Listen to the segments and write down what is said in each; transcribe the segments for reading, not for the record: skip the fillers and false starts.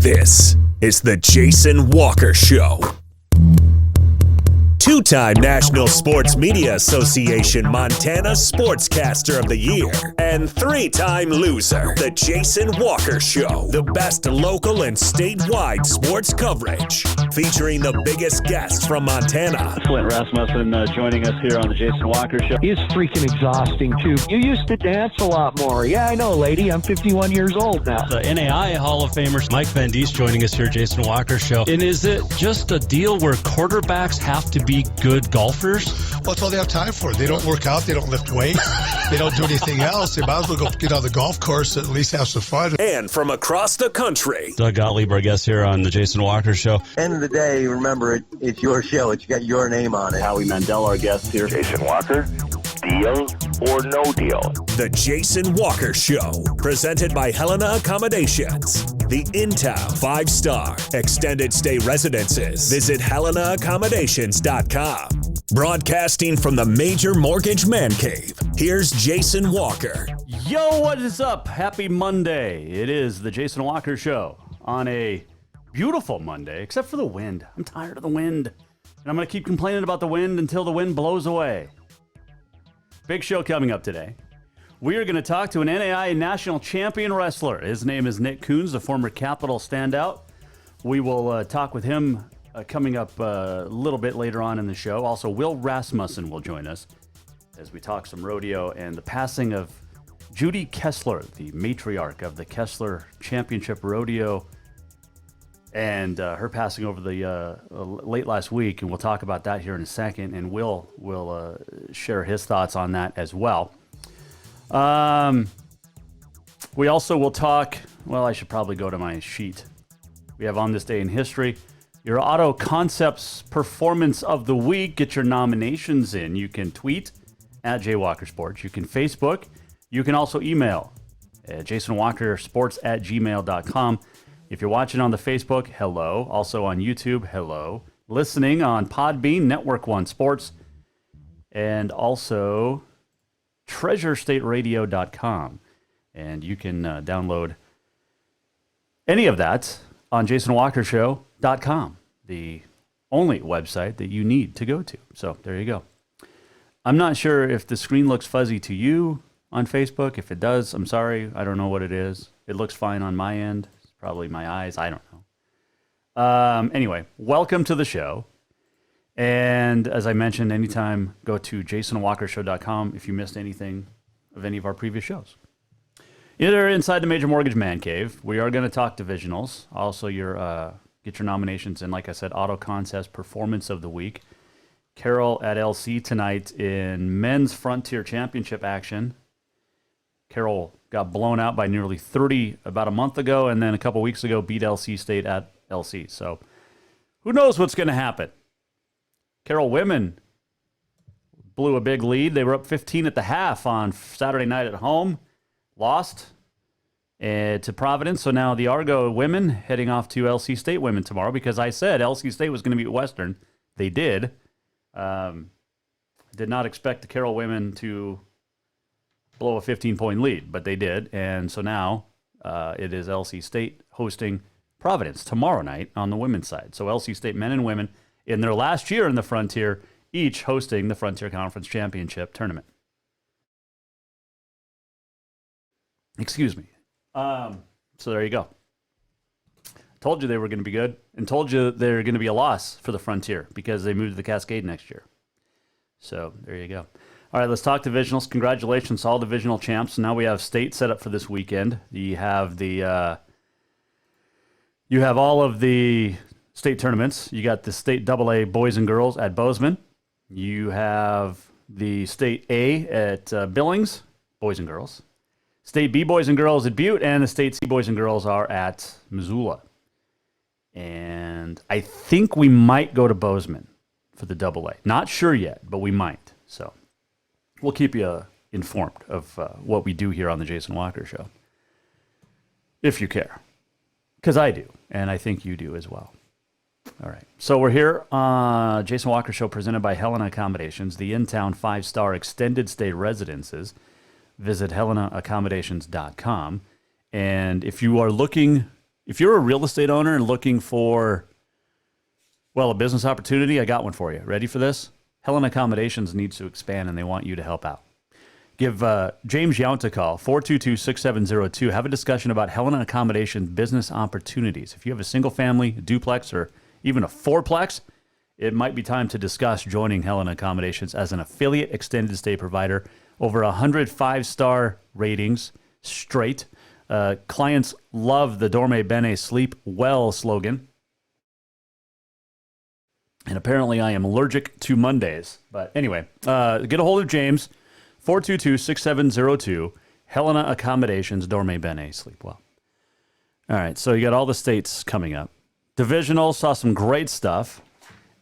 This is the Jason Walker Show. Two-time National Sports Media Association Montana Sportscaster of the Year and three-time loser, the Jason Walker Show. The best local and statewide sports coverage, featuring the biggest guests from Montana. Flint Rasmussen joining us here on the Jason Walker Show. He's freaking exhausting, too. You used to dance a lot more. Yeah, I know, lady. I'm 51 years old now. The NAI Hall of Famer Mike Van Diest joining us here, Jason Walker Show. And is it just a deal where quarterbacks have to be good golfers? Well, that's all they have time for. They don't work out. They don't lift weights. They don't do anything else. They might as well go get on the golf course and at least have some fun. And from across the country, Doug Gottlieb, our guest here on the Jason Walker Show. End of the day, remember, it's your show. It's got your name on it. Howie Mandel, our guest here. Jason Walker, deal or no deal? the Jason Walker Show, presented by Helena Accommodations, the in-town 5-star extended stay residences. Visit HelenaAccommodations.com. Broadcasting from the Major Mortgage Man Cave, here's Jason Walker. Yo, what is up? Happy Monday. It is the Jason Walker Show on a beautiful Monday, except for the wind. I'm tired of the wind. And I'm going to keep complaining about the wind until the wind blows away. Big show coming up today. We are going to talk to an NAI national champion wrestler. His name is Nick Coons, a former Capital standout. We will talk with him coming up a little bit later on in the show. Also, Will Rasmussen will join us as we talk some rodeo and the passing of Judy Kessler, the matriarch of the Kessler Championship Rodeo, and her passing over the late last week. And we'll talk about that here in a second. And Will share his thoughts on that as well. We also will talk, well, I should probably go to my sheet. We have on this day in history, your Auto Concepts Performance of the Week. Get your nominations in. You can tweet at JWalkerSports. You can Facebook. You can also email at jasonwalkersports@gmail.com. If you're watching on the Facebook, hello. Also on YouTube, hello. Listening on Podbean, Network One Sports, and also treasurestateradio.com. And you can download any of that on jasonwalkershow.com, the only website that you need to go to. So there you go. I'm not sure if the screen looks fuzzy to you on Facebook. If it does, I'm sorry. I don't know what it is. It looks fine on my end. It's probably my eyes. I don't know. Anyway, welcome to the show. And as I mentioned, anytime, go to jasonwalkershow.com if you missed anything of any of our previous shows. Either inside the Major Mortgage Man Cave, we are going to talk divisionals. Also, get your nominations in, like I said, Auto Concepts Performance of the Week. Carroll at LC tonight in Men's Frontier Championship action. Carroll got blown out by nearly 30 about a month ago, and then a couple weeks ago beat LC State at LC. So who knows what's going to happen? Carroll women blew a big lead. They were up 15 at the half on Saturday night at home. Lost to Providence. So now the Argo women heading off to LC State women tomorrow, because I said LC State was going to beat Western. They did. Did not expect the Carroll women to blow a 15-point lead, but they did. And so now it is LC State hosting Providence tomorrow night on the women's side. So LC State men and women in their last year in the Frontier, each hosting the Frontier Conference Championship tournament. Excuse me. So there you go. Told you they were going to be good, and told you they're going to be a loss for the Frontier because they moved to the Cascade next year. So there you go. All right, let's talk divisionals. Congratulations to all divisional champs. Now we have state set up for this weekend. You have all of the state tournaments. You got the state AA boys and girls at Bozeman. You have the state A at Billings, boys and girls. State B boys and girls at Butte, and the state C boys and girls are at Missoula. And I think we might go to Bozeman for the AA. Not sure yet, but we might. So we'll keep you informed of what we do here on the Jason Walker Show, if you care. Because I do, and I think you do as well. All right. So we're here on Jason Walker Show, presented by Helena Accommodations, the in-town 5-star extended stay residences. Visit HelenaAccommodations.com. And if you If you're a real estate owner and looking for, well, a business opportunity, I got one for you. Ready for this? Helen Accommodations needs to expand, and they want you to help out. Give James Yount a call, 422-6702. Have a discussion about Helen Accommodations business opportunities. If you have a single family, a duplex, or even a fourplex, it might be time to discuss joining Helen Accommodations as an affiliate extended stay provider. Over 100 5-star ratings straight. Clients love the Dorme Bene Sleep Well slogan. And apparently I am allergic to Mondays. But anyway, get a hold of James, 422-6702, Helena Accommodations, Dorme Bene Sleep Well. All right, so you got all the states coming up. Divisional, saw some great stuff.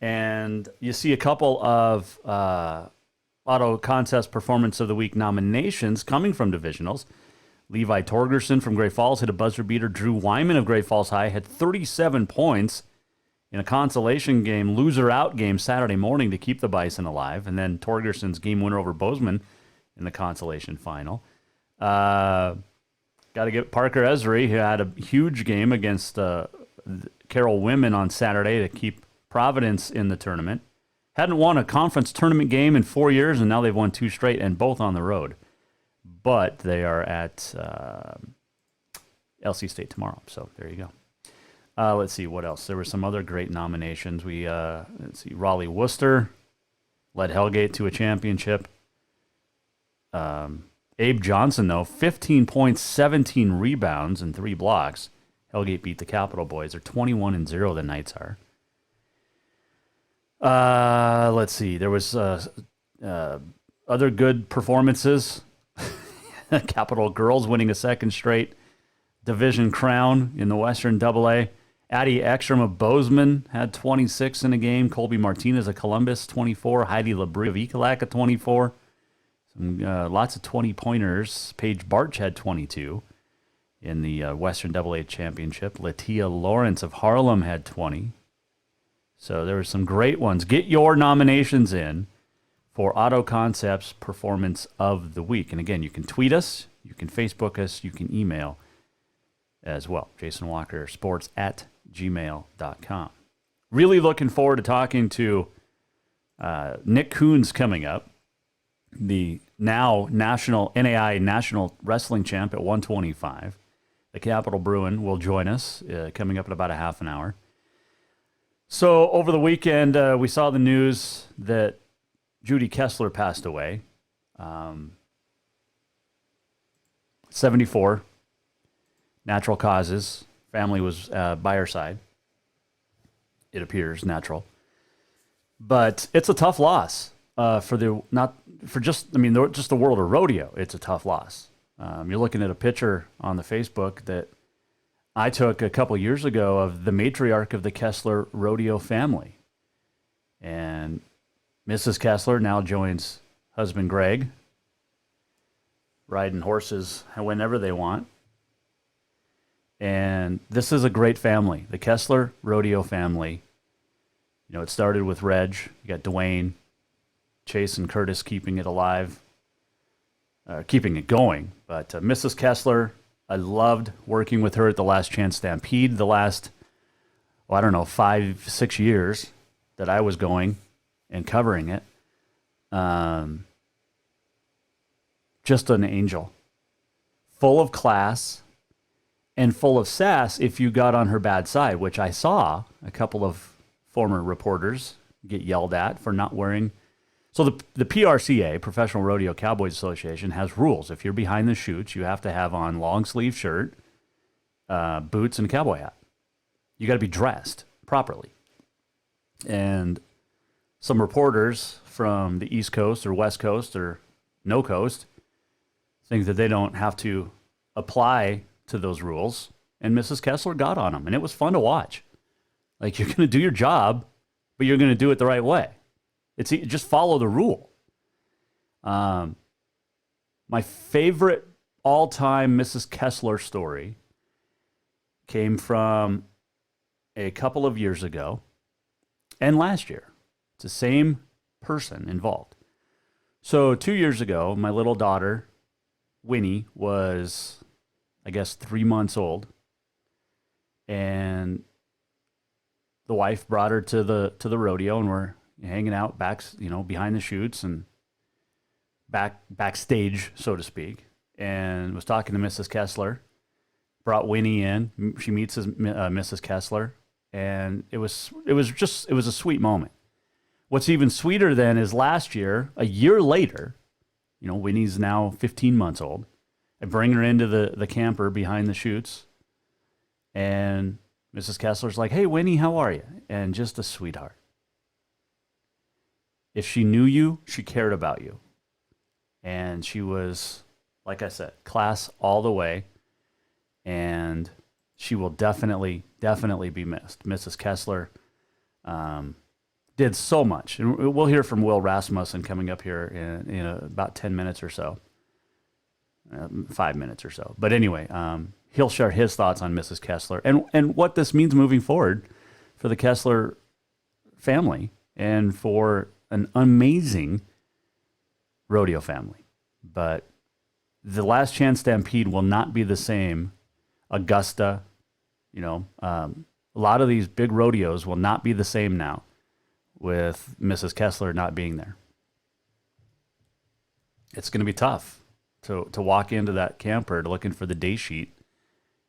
And you see a couple of Auto Contest Performance of the Week nominations coming from divisionals. Levi Torgerson from Great Falls hit a buzzer beater. Drew Wyman of Great Falls High had 37 points in a consolation game, loser-out game Saturday morning to keep the Bison alive. And then Torgerson's game winner over Bozeman in the consolation final. Got to get Parker Esri, who had a huge game against Carroll Women on Saturday to keep Providence in the tournament. Hadn't won a conference tournament game in 4 years, and now they've won 2 straight, and both on the road. But they are at LC State tomorrow, so there you go. Let's see what else. There were some other great nominations. Let's see, Raleigh Worcester led Hellgate to a championship. Abe Johnson, though, 15 points, 17 rebounds, and 3 blocks. Hellgate beat the Capital Boys. They're 21-0, the Knights are. Let's see. There was other good performances. Capital Girls winning a second straight division crown in the Western AA. Addie Ekstrom of Bozeman had 26 in a game. Colby Martinez of Columbus, 24. Heidi Labrie of Ekalaka, 24. Lots of 20-pointers. Paige Barch had 22 in the Western AA Championship. Latia Lawrence of Harlem had 20. So there were some great ones. Get your nominations in for Auto Concepts Performance of the Week. And again, you can tweet us, you can Facebook us, you can email as well. Jason Walker Sports at gmail.com. Really looking forward to talking to Nick Coons coming up, the now NAI National Wrestling Champ at 125. The Capital Bruin will join us coming up in about a half an hour. So over the weekend, we saw the news that Judy Kessler passed away. 74. Natural causes. Family was by her side. It appears natural. But it's a tough loss just the world of rodeo. It's a tough loss. You're looking at a picture on the Facebook that I took a couple years ago of the matriarch of the Kessler rodeo family. And Mrs. Kessler now joins husband Greg, riding horses whenever they want. And this is a great family, the Kessler rodeo family. You know, it started with Reg. You got Dwayne, Chase, and Curtis keeping it alive, keeping it going. But Mrs. Kessler, I loved working with her at the Last Chance Stampede the last, 5-6 years that I was going and covering it. Just an angel. Full of class and full of sass if you got on her bad side, which I saw a couple of former reporters get yelled at for not wearing. So the PRCA, Professional Rodeo Cowboys Association, has rules. If you're behind the chutes, you have to have on long sleeve shirt, boots, and a cowboy hat. You got to be dressed properly. And some reporters from the East Coast or West Coast or no coast think that they don't have to apply to those rules. And Mrs. Kessler got on them, and it was fun to watch. Like, you're going to do your job, but you're going to do it the right way. It's just follow the rule. My favorite all-time Mrs. Kessler story came from a couple of years ago and last year. It's the same person involved. So 2 years ago, my little daughter, Winnie, was, 3 months old. wife brought her to the rodeo, and we're hanging out behind the chutes and backstage, so to speak, and was talking to Mrs. Kessler. Brought Winnie in. She meets Mrs. Kessler, and it was a sweet moment. What's even sweeter then is last year, a year later, Winnie's now 15 months old. I bring her into the camper behind the chutes, and Mrs. Kessler's like, "Hey, Winnie, how are you?" And just a sweetheart. If she knew you, she cared about you. And she was, like I said, class all the way. And she will definitely be missed. Mrs. Kessler did so much. And we'll hear from Will Rasmussen coming up here in about 10 minutes or so. 5 minutes or so. But anyway, he'll share his thoughts on Mrs. Kessler and what this means moving forward for the Kessler family and for an amazing rodeo family. But the Last Chance Stampede will not be the same. Augusta, a lot of these big rodeos will not be the same now with Mrs. Kessler not being there. It's going to be tough to walk into that camper looking for the day sheet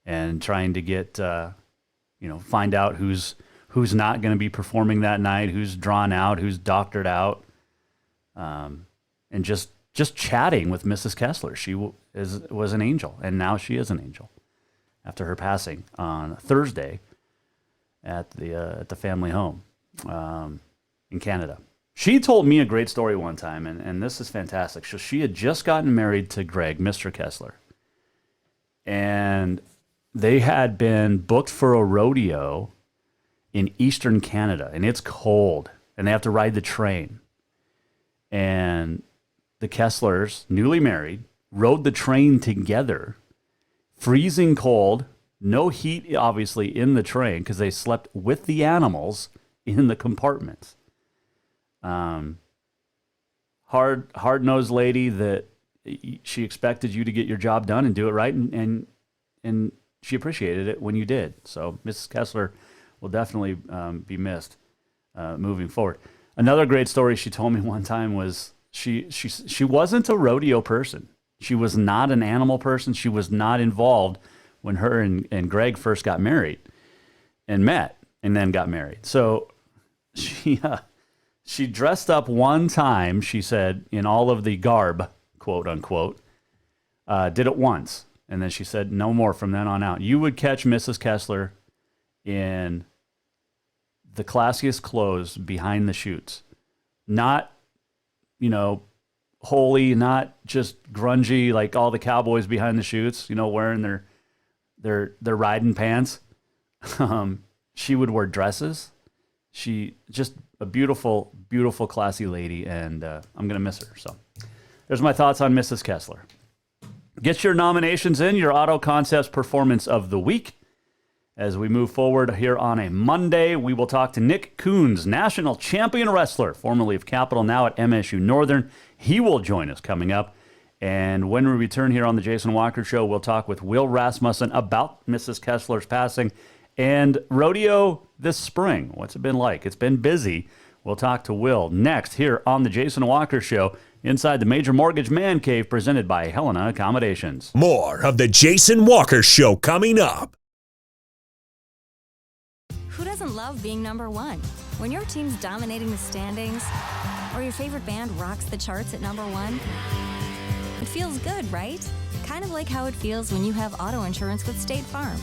and trying to get, find out who's not going to be performing that night, who's drawn out, who's doctored out, and just chatting with Mrs. Kessler. She was an angel, and now she is an angel after her passing on Thursday at the family home in Canada. She told me a great story one time, and this is fantastic. So she had just gotten married to Greg, Mr. Kessler, and they had been booked for a rodeo in eastern Canada, and it's cold, and they have to ride the train. And the Kesslers, newly married, rode the train together, freezing cold, no heat, obviously, in the train because they slept with the animals in the compartments. Hard-nosed lady that she expected you to get your job done and do it right, and she appreciated it when you did. So Mrs. Kessler will definitely be missed moving forward. Another great story she told me one time was she wasn't a rodeo person. She was not an animal person. She was not involved when her and Greg first got married and met and then got married. So she dressed up one time, she said, in all of the garb, quote unquote, did it once. And then she said, no more from then on out. You would catch Mrs. Kessler in the classiest clothes behind the chutes. Not, holy, not just grungy like all the cowboys behind the chutes, wearing their riding pants. She would wear dresses. She just a beautiful, beautiful, classy lady, and I'm going to miss her. So there's my thoughts on Mrs. Kessler. Get your nominations in, your Auto Concepts Performance of the Week. As we move forward here on a Monday, we will talk to Nick Coons, national champion wrestler, formerly of Capital, now at MSU Northern. He will join us coming up. And when we return here on the Jason Walker Show, we'll talk with Will Rasmussen about Mrs. Kessler's passing and rodeo this spring. What's it been like? It's been busy. We'll talk to Will next here on the Jason Walker Show inside the Major Mortgage Man Cave presented by Helena Accommodations. More of the Jason Walker Show coming up. Who doesn't love being number one? When your team's dominating the standings, or your favorite band rocks the charts at number one, it feels good, right? Kind of like how it feels when you have auto insurance with State Farm.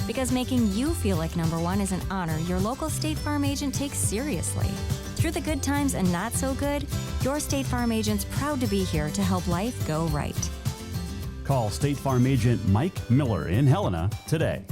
Because making you feel like number one is an honor your local State Farm agent takes seriously. Through the good times and not so good, your State Farm agent's proud to be here to help life go right. Call State Farm agent Mike Miller in Helena today.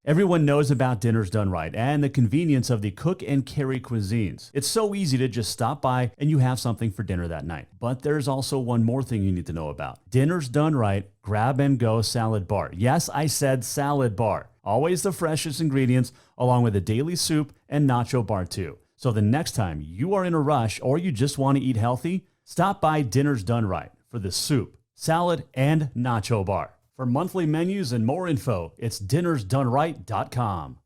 Everyone knows about Dinner's Done Right and the convenience of the cook and carry cuisines. It's so easy to just stop by and you have something for dinner that night. But there's also one more thing you need to know about. Dinner's Done Right Grab and Go Salad Bar. Yes, I said salad bar. Always the freshest ingredients along with a daily soup and nacho bar too. So the next time you are in a rush or you just want to eat healthy, stop by Dinner's Done Right for the soup, salad, and nacho bar. For monthly menus and more info, it's dinnersdoneright.com.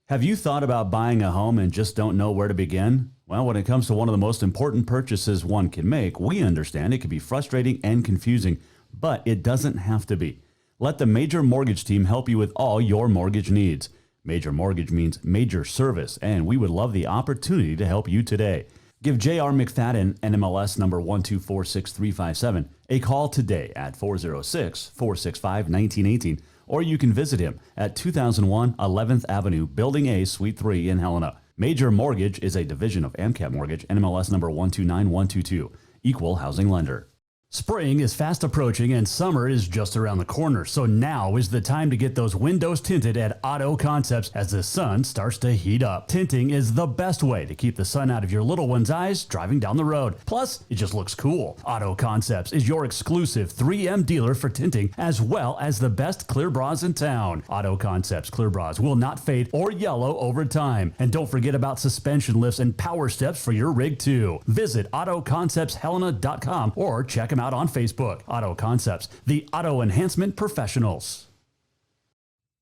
Have you thought about buying a home and just don't know where to begin? Well, when it comes to one of the most important purchases one can make, we understand it can be frustrating and confusing, but it doesn't have to be. Let the Major Mortgage team help you with all your mortgage needs. Major Mortgage means major service, and we would love the opportunity to help you today. Give J.R. McFadden, NMLS number 1246357, a call today at 406-465-1918, or you can visit him at 2001 11th Avenue, Building A, Suite 3 in Helena. Major Mortgage is a division of AMCAP Mortgage, NMLS number 129122, equal housing lender. Spring is fast approaching and summer is just around the corner, so now is the time to get those windows tinted at Auto Concepts as the sun starts to heat up. Tinting is the best way to keep the sun out of your little one's eyes driving down the road. Plus, it just looks cool. Auto Concepts is your exclusive 3M dealer for tinting as well as the best clear bras in town. Auto Concepts clear bras will not fade or yellow over time. And don't forget about suspension lifts and power steps for your rig too. Visit AutoConceptsHelena.com or check them out on Facebook. Auto Concepts, the auto enhancement professionals.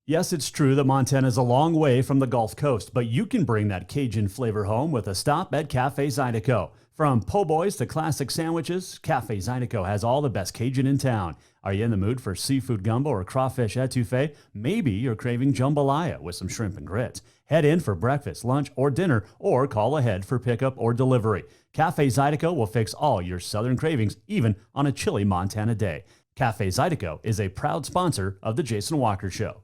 Yes, it's true that Montana is a long way from the Gulf Coast, but you can bring that Cajun flavor home with a stop at Cafe Zydeco. From po' boys to classic sandwiches, Cafe Zydeco has all the best Cajun in town. Are you in the mood for seafood gumbo or crawfish etouffee? Maybe you're craving jambalaya with some shrimp and grits. Head in for breakfast, lunch, or dinner, or call ahead for pickup or delivery. Cafe Zydeco will fix all your southern cravings, even on a chilly Montana day. Cafe Zydeco is a proud sponsor of The Jason Walker Show.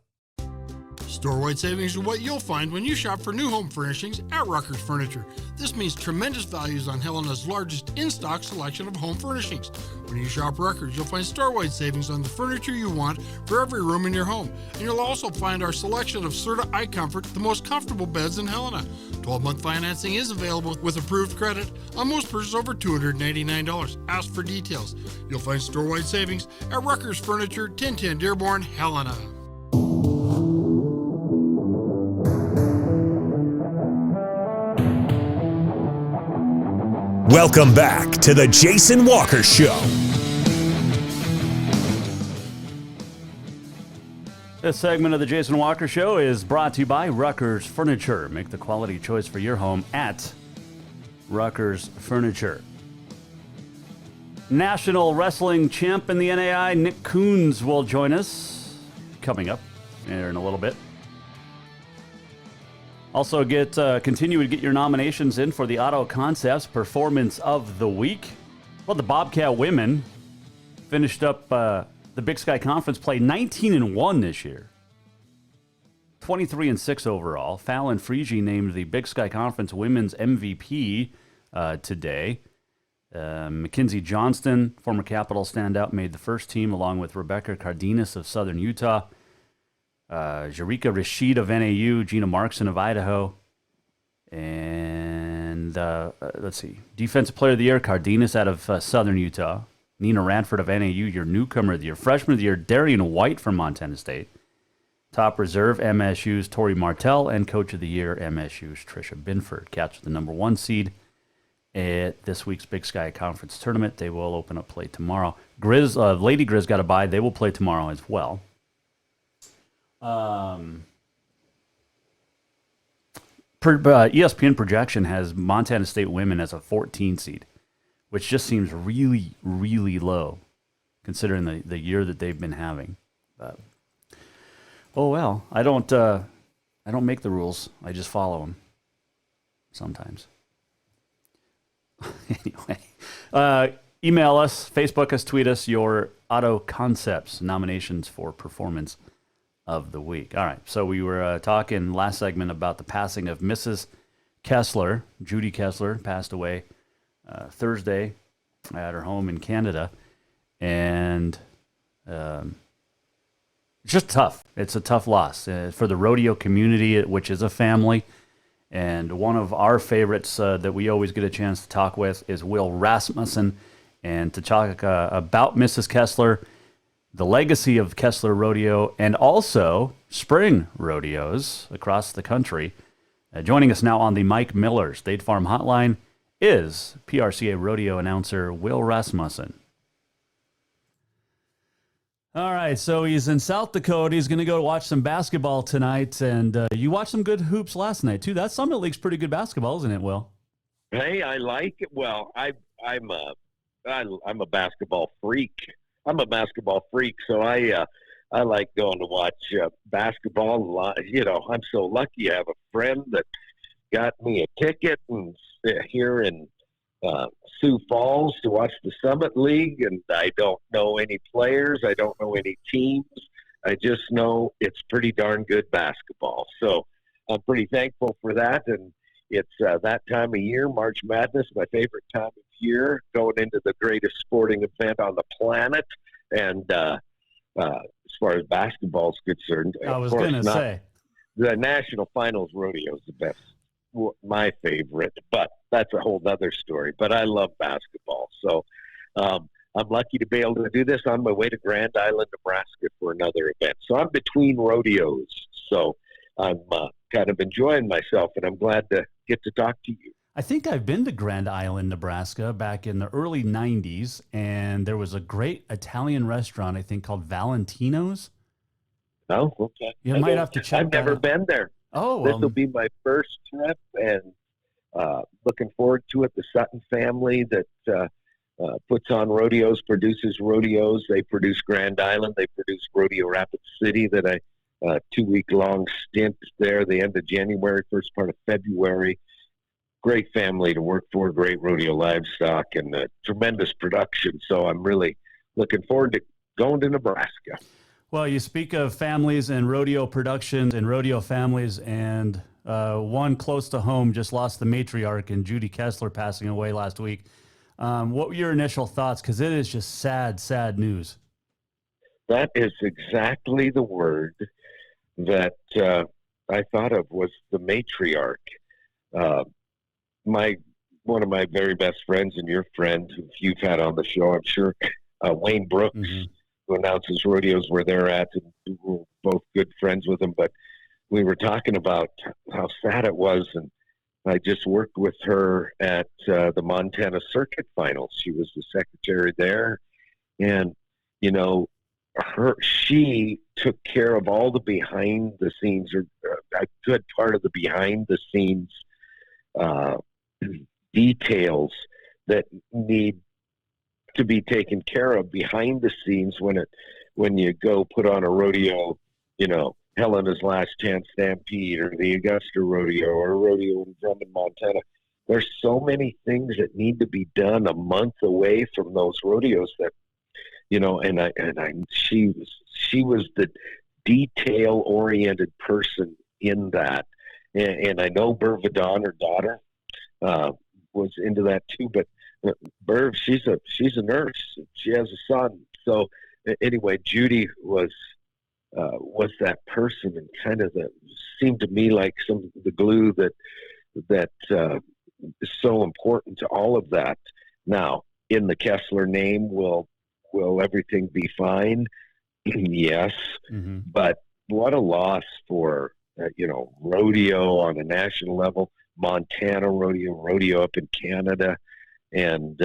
Store-wide savings are what you'll find when you shop for new home furnishings at Rucker's Furniture. This means tremendous values on Helena's largest in-stock selection of home furnishings. When you shop Rucker's, you'll find store-wide savings on the furniture you want for every room in your home. And you'll also find our selection of Serta iComfort, the most comfortable beds in Helena. 12-month financing is available with approved credit on most purchases over $289. Ask for details. You'll find store-wide savings at Rucker's Furniture, 1010 Dearborn, Helena. Welcome back to the Jason Walker Show. This segment of the Jason Walker Show is brought to you by Rucker's Furniture. Make the quality choice for your home at Rucker's Furniture. National Wrestling Champ in the NAI, Nick Coons, will join us coming up here in a little bit. Also, continue to get your nominations in for the Auto Concepts Performance of the Week. Well, the Bobcat women finished up the Big Sky Conference play 19-1 this year. 23-6 overall. Fallon Freege named the Big Sky Conference Women's MVP today. Mackenzie Johnston, former Capital standout, made the first team along with Rebecca Cardenas of Southern Utah. Jarika Rashid of NAU, Gina Markson of Idaho, and let's see, Defensive Player of the Year, Cardenas out of Southern Utah, Nina Radford of NAU, your Newcomer of the Year, Freshman of the Year, Darian White from Montana State, Top Reserve, MSU's Tori Martell, and Coach of the Year, MSU's Tricia Binford. Captured the number 1 seed at this week's Big Sky Conference tournament. They will open up play tomorrow. Lady Grizz got a bye. They will play tomorrow as well. ESPN projection has Montana State women as a 14 seed, which just seems really, really low considering the year that they've been having. But, oh well, I don't make the rules. I just follow them sometimes. Anyway, email us, Facebook us, tweet us your Auto Concepts nominations for Performance of the Week. All right, so we were talking last segment about the passing of Mrs. Kessler. Judy Kessler passed away Thursday at her home in Canada, and it's just tough. It's a tough loss for the rodeo community, which is a family. And one of our favorites that we always get a chance to talk with is Will Rasmussen, and to talk about Mrs. Kessler, the legacy of Kessler Rodeo, and also spring rodeos across the country. Joining us now on the Mike Miller State Farm Hotline is PRCA rodeo announcer Will Rasmussen. All right, so he's in South Dakota. He's going to go watch some basketball tonight, and you watched some good hoops last night too. That Summit League's pretty good basketball, isn't it, Will? Hey, I like it. Well, I'm a basketball freak. I'm a basketball freak, so I like going to watch basketball. You know, I'm so lucky. I have a friend that got me a ticket and here in Sioux Falls to watch the Summit League, and I don't know any players. I don't know any teams. I just know it's pretty darn good basketball. So I'm pretty thankful for that, and it's that time of year, March Madness, my favorite time of year, going into the greatest sporting event on the planet. And as far as basketball is concerned, I was going to say the National Finals Rodeo is the best, my favorite, but that's a whole other story. But I love basketball. So I'm lucky to be able to do this on my way to Grand Island, Nebraska for another event. So I'm between rodeos. So I'm kind of enjoying myself, and I'm glad to get to talk to you. I think I've been to Grand Island, Nebraska back in the early 90s, and there was a great Italian restaurant, I think, called Valentino's. Oh, okay. You might have to check I've never been there. Oh, this will be my first trip, and looking forward to it. The Sutton family that puts on rodeos, produces rodeos. They produce Grand Island. They produce Rodeo Rapid City that I 2-week-long stint there, the end of January, first part of February. Great family to work for, great rodeo livestock, and tremendous production. So I'm really looking forward to going to Nebraska. Well, you speak of families and rodeo productions and rodeo families, and one close to home just lost the matriarch in Judy Kessler passing away last week. What were your initial thoughts? Because it is just sad, sad news. That is exactly the word that I thought of, was the matriarch. One of my very best friends and your friend, who you've had on the show, I'm sure, Wayne Brooks, who announces rodeos where they're at, and we're both good friends with him. But we were talking about how sad it was, and I just worked with her at the Montana Circuit Finals. She was the secretary there, and you know, she took care of all the behind the scenes, or a good part of the behind the scenes details that need to be taken care of behind the scenes when you go put on a rodeo, you know, Helena's Last Chance Stampede or the Augusta Rodeo or a rodeo in Drummond, Montana. There's so many things that need to be done a month away from those rodeos that, you know, she was the detail oriented person in that. And I know Bervadon, her daughter, was into that too, but Berv, she's a nurse. She has a son. So anyway, Judy was that person, and kind of seemed to me like some of the glue that is so important to all of that. Now, in the Kessler name, will everything be fine? Yes, but what a loss for rodeo on a national level, Montana rodeo up in Canada, and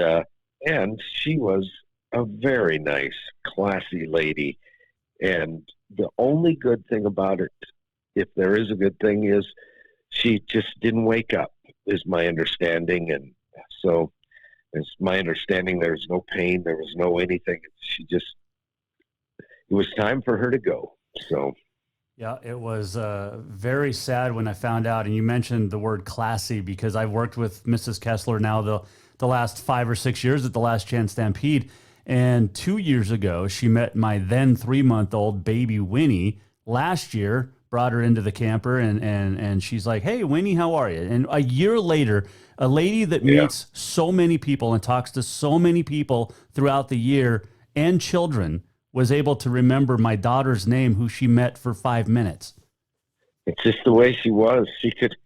she was a very nice, classy lady. And the only good thing about it, if there is a good thing, is she just didn't wake up, is my understanding. And so it's my understanding there was no pain, there was no anything. It was time for her to go. So yeah, it was very sad when I found out. And you mentioned the word classy, because I've worked with Mrs. Kessler now the last 5 or 6 years at the Last Chance Stampede. And 2 years ago, she met my then 3-month-old baby Winnie. Last year, brought her into the camper, and she's like, "Hey, Winnie, how are you?" And a year later, a lady that meets so many people and talks to so many people throughout the year and children was able to remember my daughter's name, who she met for 5 minutes. It's just the way she was. She could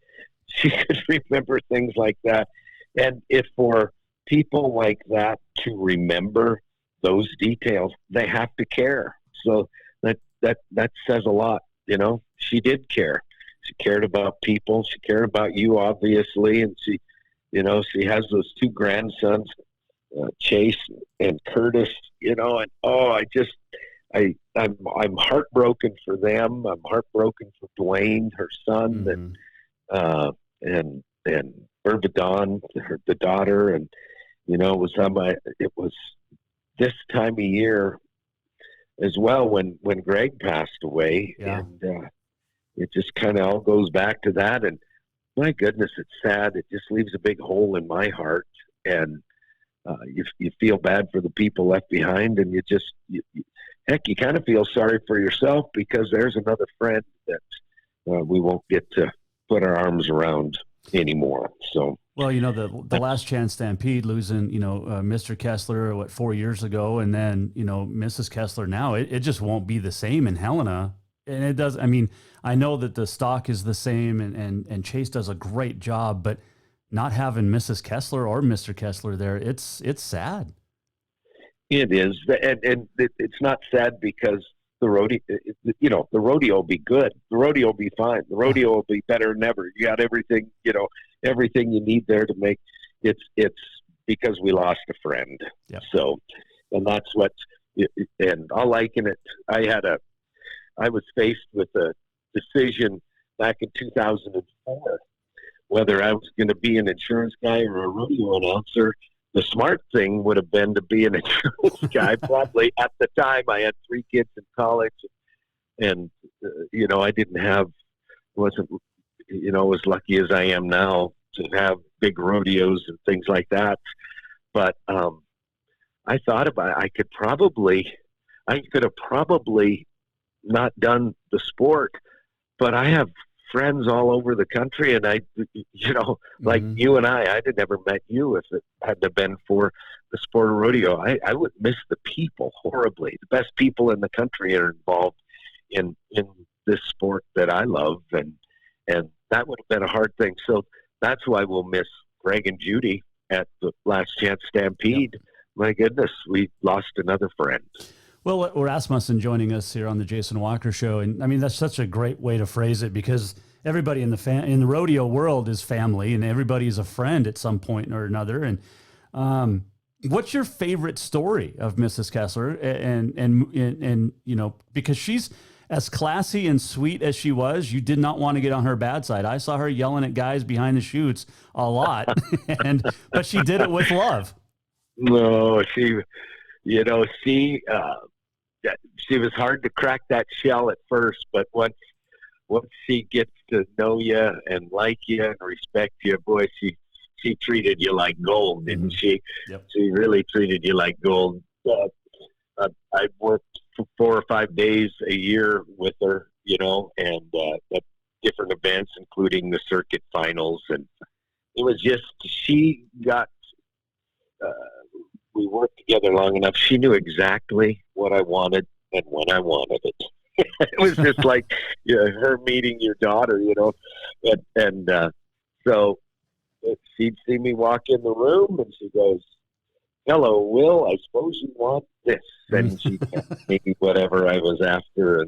remember things like that. And if for people like that to remember those details, they have to care. So that says a lot. You know, she did care. She cared about people. She cared about you, obviously. And she has those 2 grandsons, Chase and Curtis, and I'm heartbroken for them. I'm heartbroken for Dwayne, her son, and Urbadon, the daughter, and it was this time of year as well when Greg passed away, and it just kind of all goes back to that. And my goodness, it's sad. It just leaves a big hole in my heart, and you feel bad for the people left behind, and you kind of feel sorry for yourself because there's another friend that we won't get to put our arms around anymore. So, well, the Last Chance Stampede, losing, Mr. Kessler, 4 years ago, and then, Mrs. Kessler now, it just won't be the same in Helena. And it does. I mean, I know that the stock is the same and Chase does a great job, but not having Mrs. Kessler or Mr. Kessler there, it's sad. It is. And it's not sad because the rodeo will be good. The rodeo will be fine. The rodeo will be better than ever. You got everything, everything you need there to make it's because we lost a friend. Yep. So, and that's what, and I'll liken it. I was faced with a decision back in 2004, whether I was going to be an insurance guy or a rodeo announcer. The smart thing would have been to be an insurance guy. Probably at the time I had 3 kids in college and I wasn't as lucky as I am now to have big rodeos and things like that. But I thought about it. I could have probably not done the sport, but I have friends all over the country, and like you and I'd have never met you if it hadn't have been for the sport of rodeo. I would miss the people horribly. The best people in the country are involved in this sport that I love, and that would have been a hard thing. So that's why we'll miss Greg and Judy at the Last Chance Stampede. Yep. My goodness, we lost another friend. Well, Rasmussen joining us here on the Jason Walker Show, and I mean that's such a great way to phrase it because everybody in the rodeo world is family, and everybody is a friend at some point or another. And what's your favorite story of Mrs. Kessler? And because she's as classy and sweet as she was, you did not want to get on her bad side. I saw her yelling at guys behind the chutes a lot, but she did it with love. No, she was hard to crack that shell at first, but once she gets to know you and like you and respect you, boy, she treated you like gold, didn't she? Yep. She really treated you like gold. I worked for 4 or 5 days a year with her, and at different events, including the circuit finals, and it was just we worked together long enough. She knew exactly what I wanted and when I wanted it. It was just like her meeting your daughter, so she'd see me walk in the room and she goes, "Hello, Will, I suppose you want this." And she gave me whatever I was after,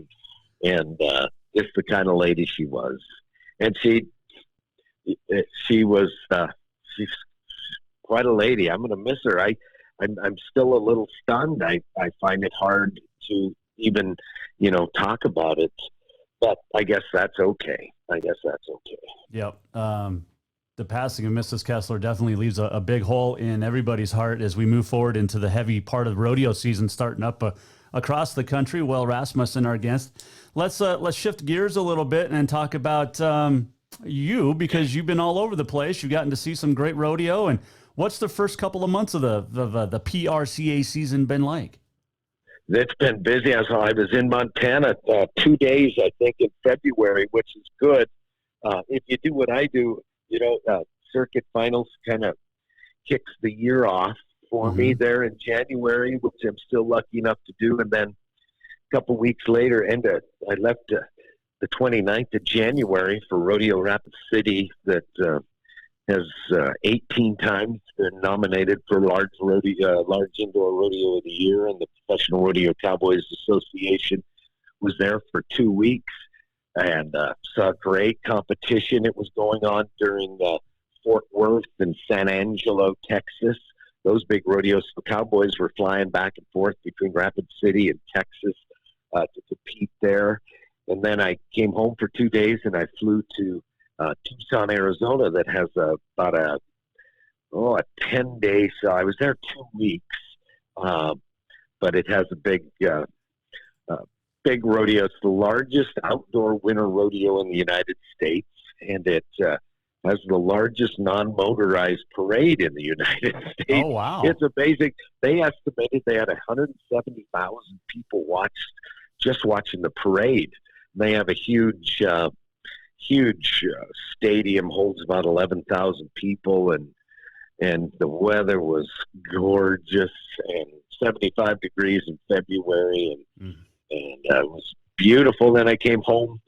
and just the kind of lady she was. And she's quite a lady. I'm going to miss her. I'm still a little stunned. I find it hard to even, talk about it, but I guess that's okay. Yep. The passing of Mrs. Kessler definitely leaves a big hole in everybody's heart as we move forward into the heavy part of the rodeo season starting up across the country. Well, Rasmussen, our guest, let's shift gears a little bit and talk about you, because you've been all over the place. You've gotten to see some great rodeo. And what's the first couple of months of the PRCA season been like? It's been busy. I was in Montana 2 days, I think, in February, which is good. If you do what I do, circuit finals kind of kicks the year off for me there in January, which I'm still lucky enough to do. And then a couple weeks later, I left the 29th of January for Rodeo Rapid City that has 18 times been nominated for large indoor rodeo of the year, and the Professional Rodeo Cowboys Association was there for 2 weeks and saw great competition. It was going on during Fort Worth and San Angelo, Texas. Those big rodeos, the Cowboys were flying back and forth between Rapid City and Texas to compete there. And then I came home for 2 days, and I flew to Tucson, Arizona, that has about a 10-day. So I was there 2 weeks, but it has a big rodeo. It's the largest outdoor winter rodeo in the United States, and it has the largest non-motorized parade in the United States. Oh, wow. It's amazing. They estimated they had 170,000 people watching the parade. They have a huge stadium, holds about 11,000 people, and the weather was gorgeous, and 75 degrees in February, and it was beautiful. Then I came home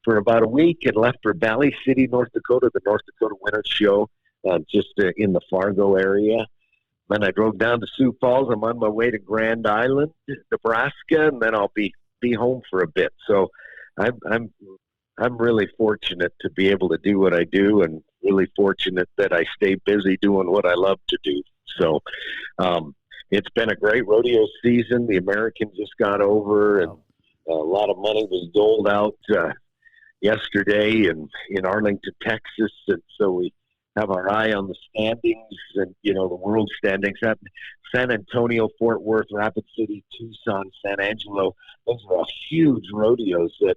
for about a week and left for Valley City, North Dakota, the North Dakota Winter Show, just in the Fargo area. Then I drove down to Sioux Falls. I'm on my way to Grand Island, Nebraska, and then I'll be home for a bit. So I'm really fortunate to be able to do what I do, and really fortunate that I stay busy doing what I love to do. So it's been a great rodeo season. The Americans just got over, and a lot of money was doled out yesterday in Arlington, Texas, and so we have our eye on the standings and, the world standings. San Antonio, Fort Worth, Rapid City, Tucson, San Angelo, those are huge rodeos that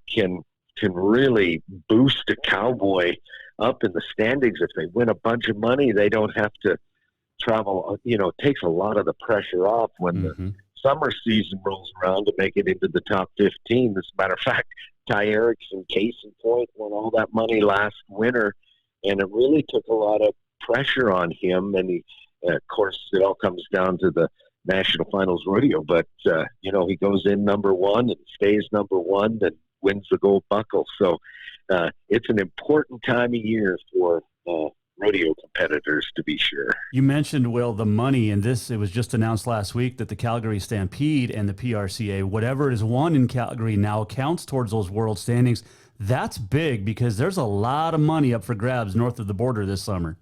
can really boost a cowboy up in the standings. If they win a bunch of money, they don't have to travel. It takes a lot of the pressure off when the summer season rolls around to make it into the top 15. As a matter of fact, Ty Erickson, case in point, won all that money last winter, and it really took a lot of pressure on him. And he, of course, it all comes down to the National Finals Rodeo, but he goes in number one and stays number one and wins the gold buckle. So it's an important time of year for rodeo competitors, to be sure. You mentioned, Will, the money, and it was just announced last week that the Calgary Stampede and the PRCA, whatever is won in Calgary now counts towards those world standings. That's big because there's a lot of money up for grabs north of the border this summer.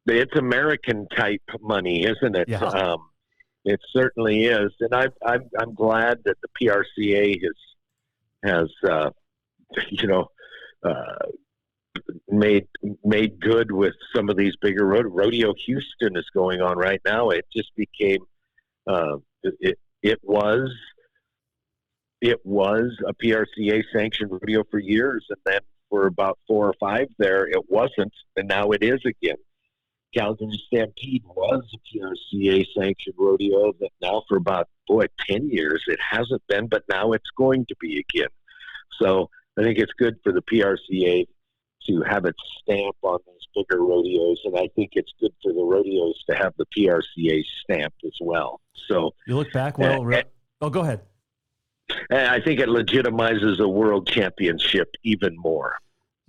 It's American type money, isn't it? Yeah. It certainly is, and I'm glad that the PRCA has made good with some of these bigger rodeo. Houston is going on right now. It just became it was a PRCA sanctioned rodeo for years, and then for about 4 or 5 there it wasn't, and now it is again. Calgary Stampede was a PRCA sanctioned rodeo, but now for about 10 years it hasn't been, but now it's going to be again. So I think it's good for the PRCA to have its stamp on these bigger rodeos, and I think it's good for the rodeos to have the PRCA stamp as well. So you look back, Will. Go ahead. I think it legitimizes a world championship even more.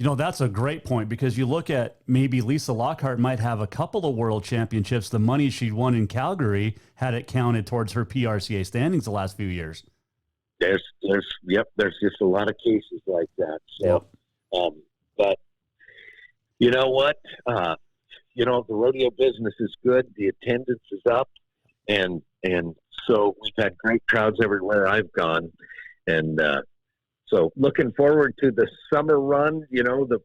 That's a great point, because you look at maybe Lisa Lockhart might have a couple of world championships. The money she won in Calgary had it counted towards her PRCA standings the last few years. There's just a lot of cases like that. So, but you know what? The rodeo business is good. The attendance is up, and so we've had great crowds everywhere I've gone, and so looking forward to the summer run. As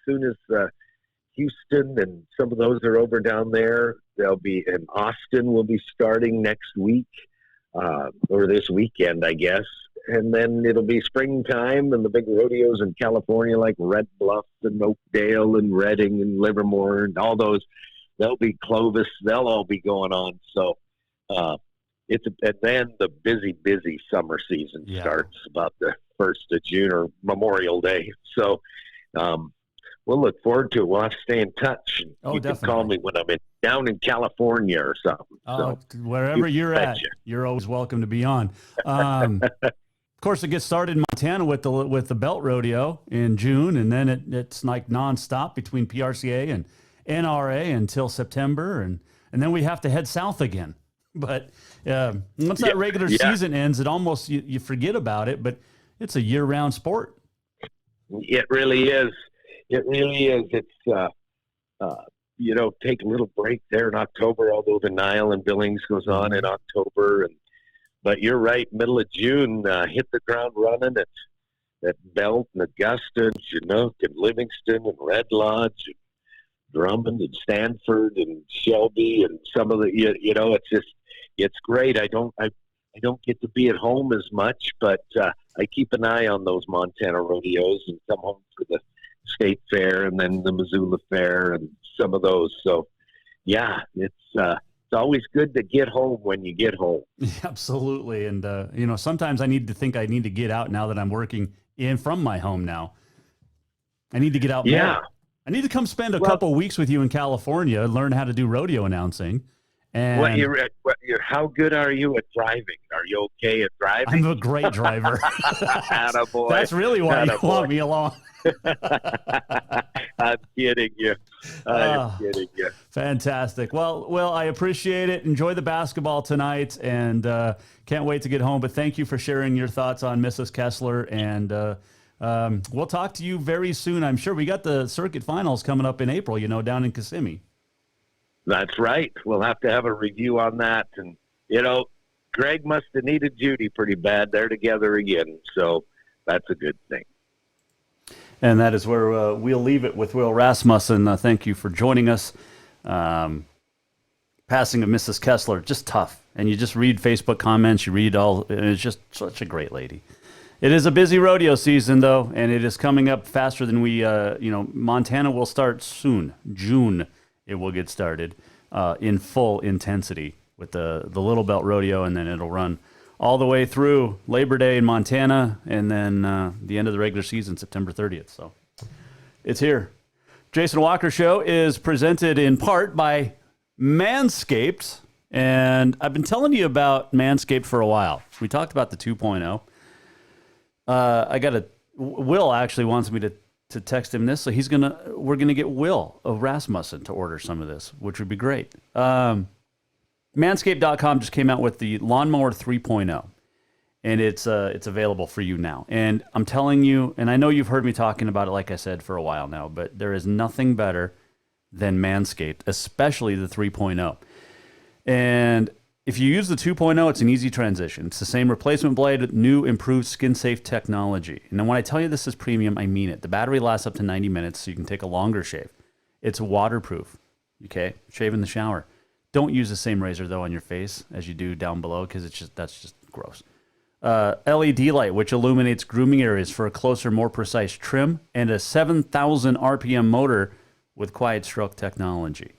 soon as Houston and some of those are over down there, they'll be in Austin. Will be starting next week or this weekend, I guess. And then it'll be springtime, and the big rodeos in California like Red Bluff and Oakdale and Redding and Livermore and all those. They'll be Clovis. They'll all be going on. So and then the busy summer season starts about the 1st of June or Memorial Day. So we'll look forward to it. We'll have to stay in touch. You Definitely. can call me when I'm down in California or something. So wherever you're at, you're always welcome to be on. Of course, it gets started in Montana with the Belt Rodeo in June, and then it's like nonstop between PRCA and NRA until September, and then we have to head south again. But once that regular season ends, it almost you forget about it. But it's a year-round sport. It really is. It really is. It's take a little break there in October, although the Nile and Billings goes on in October, and but you're right. Middle of June, hit the ground running at Belt and Augusta and Chinook and Livingston and Red Lodge and Drummond and Stanford and Shelby and some of the, it's great. I don't get to be at home as much, but I keep an eye on those Montana rodeos and come home for the State Fair and then the Missoula Fair and some of those. So, yeah, it's always good to get home when you get home. Absolutely. And, sometimes I need to get out now that I'm working from my home now. I need to get out more. I need to come spend a couple of weeks with you in California, learn how to do rodeo announcing. And how good are you at driving? Are you okay at driving? I'm a great driver. Attaboy. That's really why you want me along. I'm kidding you. I'm kidding you. Fantastic. Well, I appreciate it. Enjoy the basketball tonight, and can't wait to get home. But thank you for sharing your thoughts on Mrs. Kessler, and we'll talk to you very soon. I'm sure we got the circuit finals coming up in April, down in Kissimmee. That's right. We'll have to have a review on that. And, Greg must have needed Judy pretty bad. They're together again, so that's a good thing. And that is where we'll leave it with Will Rasmussen. Thank you for joining us. Passing of Mrs. Kessler, just tough. And you just read Facebook comments, you read and it's just such a great lady. It is a busy rodeo season, though, and it is coming up faster than we, Montana will start soon. June, it will get started in full intensity with the Little Belt Rodeo, and then it'll run all the way through Labor Day in Montana, and then the end of the regular season, September 30th. So it's here. Jason Walker Show is presented in part by Manscaped, and I've been telling you about Manscaped for a while. We talked about the 2.0. Will actually wants me to text him this, so we're gonna get Will of Rasmussen to order some of this, which would be great. Manscaped.com just came out with the Lawnmower 3.0, and it's available for you now. And I'm telling you, and I know you've heard me talking about it, like I said, for a while now, but there is nothing better than Manscaped, especially the 3.0. And if you use the 2.0, it's an easy transition. It's the same replacement blade with new improved skin-safe technology. And then when I tell you this is premium, I mean it. The battery lasts up to 90 minutes, so you can take a longer shave. It's waterproof, okay? Shave in the shower. Don't use the same razor, though, on your face as you do down below, because that's just gross. LED light, which illuminates grooming areas for a closer, more precise trim, and a 7,000 RPM motor with quiet stroke technology.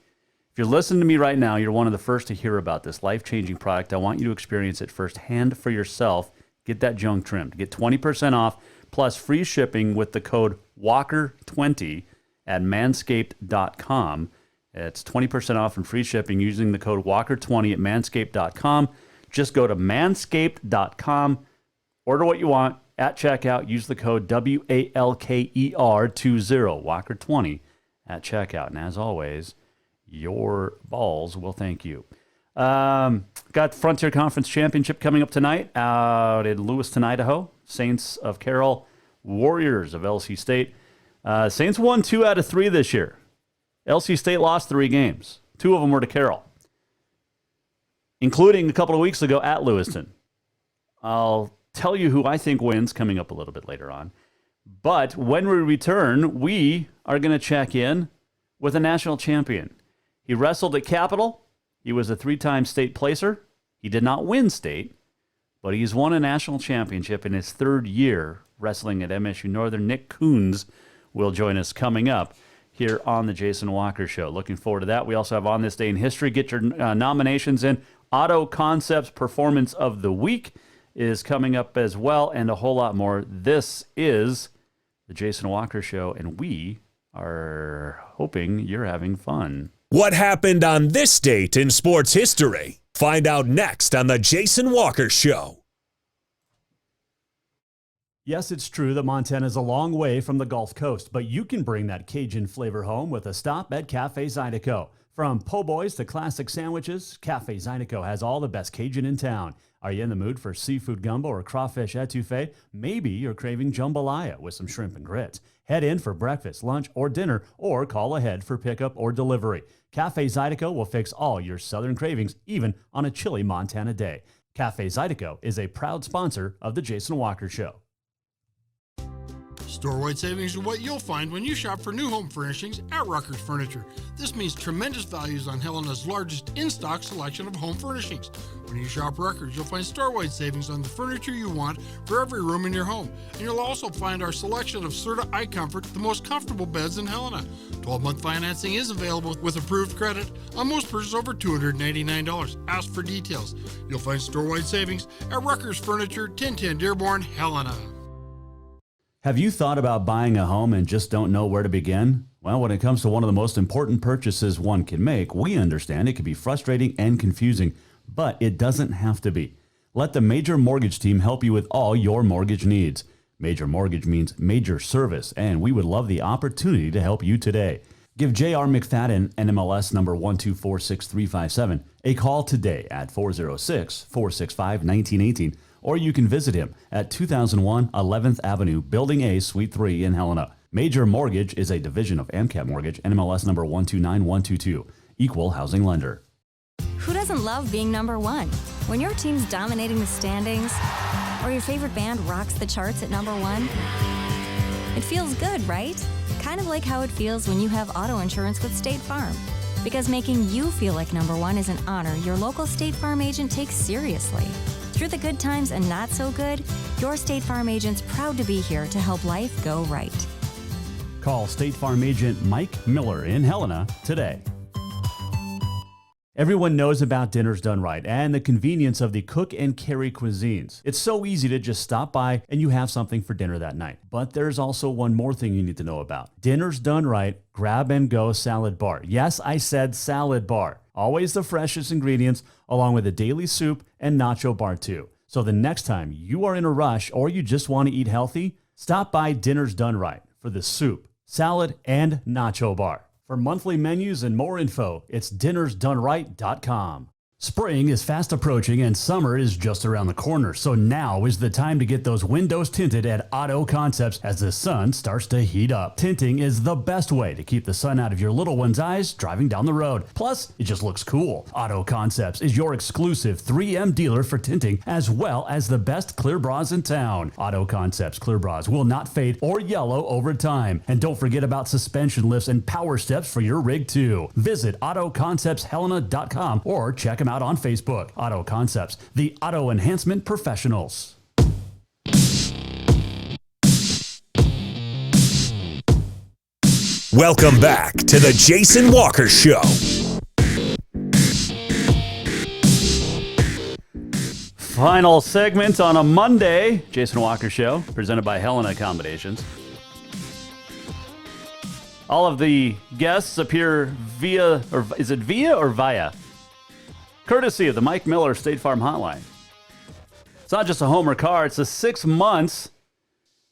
If you're listening to me right now, you're one of the first to hear about this life-changing product. I want you to experience it firsthand for yourself. Get that junk trimmed. Get 20% off plus free shipping with the code WALKER20 at manscaped.com. It's 20% off and free shipping using the code WALKER20 at manscaped.com. Just go to manscaped.com, order what you want at checkout. Use the code WALKER20, WALKER20 at checkout. And as always, your balls will thank you. Got Frontier Conference Championship coming up tonight out in Lewiston, Idaho. Saints of Carroll, Warriors of LC State. Saints won 2 out of 3 this year. LC State lost 3 games. 2 of them were to Carroll, including a couple of weeks ago at Lewiston. I'll tell you who I think wins coming up a little bit later on. But when we return, we are going to check in with a national champion. He wrestled at Capitol. He was a 3-time state placer. He did not win state, but he's won a national championship in his 3rd year wrestling at MSU Northern. Nick Coons will join us coming up here on the Jason Walker Show. Looking forward to that. We also have On This Day in History. Get your nominations in. Auto Concepts Performance of the Week is coming up as well, and a whole lot more. This is the Jason Walker Show, and we are hoping you're having fun. What happened on this date in sports history? Find out next on the Jason Walker Show. Yes, it's true that Montana is a long way from the Gulf Coast, but you can bring that Cajun flavor home with a stop at Cafe Zydeco. From po' boys to classic sandwiches, Cafe Zydeco has all the best Cajun in town. Are you in the mood for seafood gumbo or crawfish etouffee? Maybe you're craving jambalaya with some shrimp and grits. Head in for breakfast, lunch, or dinner, or call ahead for pickup or delivery. Cafe Zydeco will fix all your southern cravings, even on a chilly Montana day. Cafe Zydeco is a proud sponsor of The Jason Walker Show. Store-wide savings are what you'll find when you shop for new home furnishings at Ruckers Furniture. This means tremendous values on Helena's largest in-stock selection of home furnishings. When you shop Ruckers, you'll find store-wide savings on the furniture you want for every room in your home. And you'll also find our selection of Serta iComfort, the most comfortable beds in Helena. 12-month financing is available with approved credit on most purchases over $299. Ask for details. You'll find store-wide savings at Ruckers Furniture, 1010 Dearborn, Helena. Have you thought about buying a home and just don't know where to begin? Well, when it comes to one of the most important purchases one can make, we understand it can be frustrating and confusing, but it doesn't have to be. Let the Major Mortgage team help you with all your mortgage needs. Major Mortgage means major service, and we would love the opportunity to help you today. Give J.R. McFadden, NMLS number 1246357, a call today at 406-465-1918, or you can visit him at 2001 11th Avenue, Building A, Suite 3 in Helena. Major Mortgage is a division of AMCAP Mortgage, NMLS number 129122, equal housing lender. Who doesn't love being number one? When your team's dominating the standings, or your favorite band rocks the charts at number one, it feels good, right? Kind of like how it feels when you have auto insurance with State Farm. Because making you feel like number one is an honor your local State Farm agent takes seriously. Through the good times and not so good, your State Farm agent's proud to be here to help life go right. Call State Farm agent Mike Miller in Helena today. Everyone knows about Dinner's Done Right and the convenience of the cook and carry cuisines. It's so easy to just stop by and you have something for dinner that night. But there's also one more thing you need to know about. Dinner's Done Right Grab and Go Salad Bar. Yes, I said salad bar. Always the freshest ingredients, along with a daily soup and nacho bar too. So the next time you are in a rush or you just want to eat healthy, stop by Dinner's Done Right for the soup, salad, and nacho bar. For monthly menus and more info, it's dinnersdoneright.com. Spring is fast approaching and summer is just around the corner, so now is the time to get those windows tinted at Auto Concepts as the sun starts to heat up. Tinting is the best way to keep the sun out of your little one's eyes driving down the road. Plus, it just looks cool. Auto Concepts is your exclusive 3M dealer for tinting, as well as the best clear bras in town. Auto Concepts clear bras will not fade or yellow over time. And don't forget about suspension lifts and power steps for your rig too. Visit AutoConceptsHelena.com or check them out on Facebook. Auto Concepts, the auto enhancement professionals. Welcome back to the Jason Walker Show. Final segment on a Monday, Jason Walker Show, presented by Helena Accommodations. All of the guests appear via, or is it via or via? Courtesy of the Mike Miller State Farm Hotline. It's not just a home or car, it's the 6 months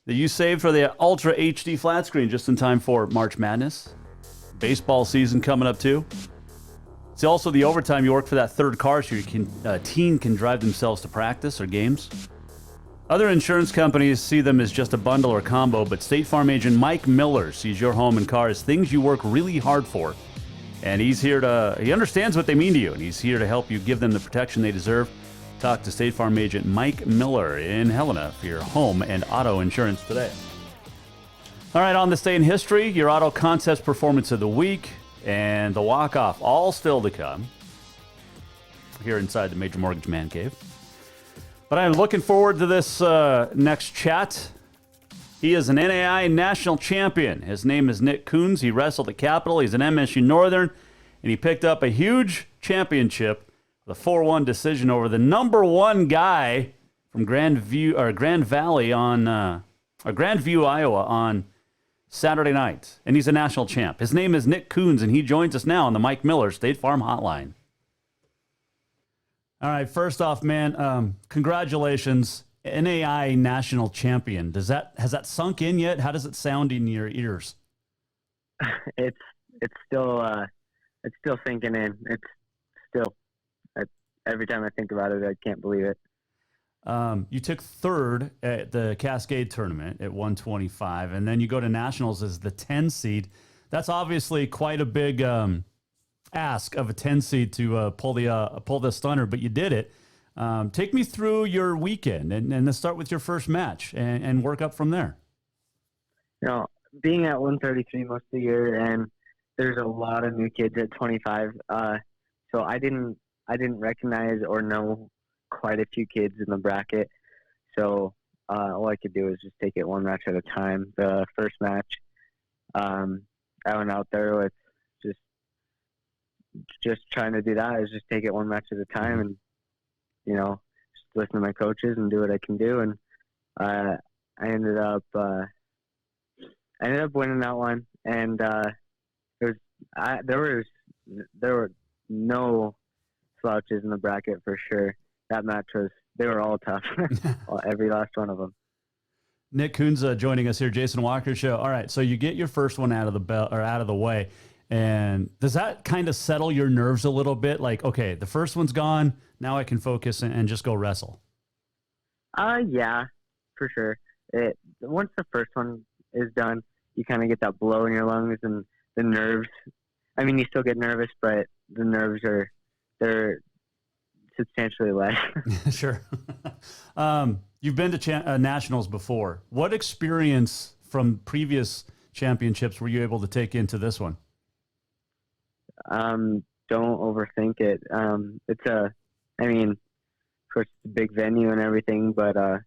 that you saved for the Ultra HD flat screen just in time for March Madness. Baseball season coming up too. It's also the overtime you work for that third car so your teen can drive themselves to practice or games. Other insurance companies see them as just a bundle or combo, but State Farm agent Mike Miller sees your home and car as things you work really hard for. And he understands what they mean to you, and he's here to help you give them the protection they deserve. Talk to State Farm agent Mike Miller in Helena for your home and auto insurance today. All right, on this day in history, your Auto Concepts Performance of the Week and the walk-off, all still to come here inside the Major Mortgage Man Cave. But I'm looking forward to this next chat. He is an NAI national champion. His name is Nick Coons. He wrestled at Capital. He's an MSU Northern, and he picked up a huge championship, the 4-1 decision over the number one guy from Grand View, Iowa, on Saturday night. And he's a national champ. His name is Nick Coons, and he joins us now on the Mike Miller State Farm Hotline. All right, first off, man, congratulations. NAI national champion. Has that sunk in yet? How does it sound in your ears? It's still sinking in. It's still, every time I think about it, I can't believe it. You took third at the Cascade tournament at 125, and then you go to nationals as the 10 seed. That's obviously quite a big ask of a 10 seed to pull the stunner, but you did it. Take me through your weekend, and let's start with your first match and work up from there. You know, being at 133 most of the year, and there's a lot of new kids at 25. So I didn't recognize or know quite a few kids in the bracket. So all I could do is just take it one match at a time. The first match, I went out there with just trying to do that. Is just take it one match at a time, and just listen to my coaches and do what I can do. And I ended up winning that one. And there were no slouches in the bracket for sure. That match they were all tough, every last one of them. Nick Kunza joining us here, Jason Walker Show. All right, so you get your first one out of the way, and does that kind of settle your nerves a little bit? Like, okay, the first one's gone, now I can focus and just go wrestle. Yeah, for sure. Once the first one is done, you kind of get that blow in your lungs and the nerves. I mean, you still get nervous, but the nerves they're substantially less. Sure. You've been to nationals before. What experience from previous championships were you able to take into this one? Don't overthink it. Of course, it's a big venue and everything, but like